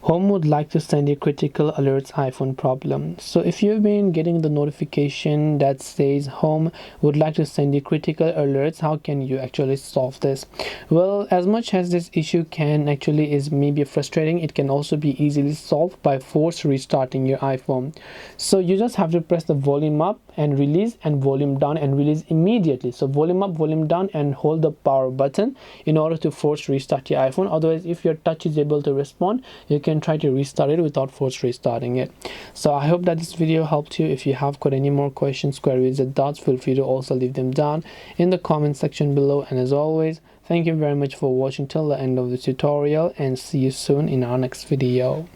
Home would like to send you critical alerts iPhone problem. So if you've been getting the notification that says Home would like to send you critical alerts, how can you actually solve this? Well, as much as this issue can actually is maybe frustrating, it can also be easily solved by force restarting your iPhone. So you just have to press the volume up and release, and volume down and release immediately. So volume up, volume down, and hold the power button in order to force restart your iPhone. Otherwise, if your touch is able to respond, you can try to restart it without force restarting it. So I hope that this video helped you. If you have got any more questions, queries, or doubts, feel free to also leave them down in the comment section below. And as always, thank you very much for watching till the end of the tutorial, and see you soon in our next video.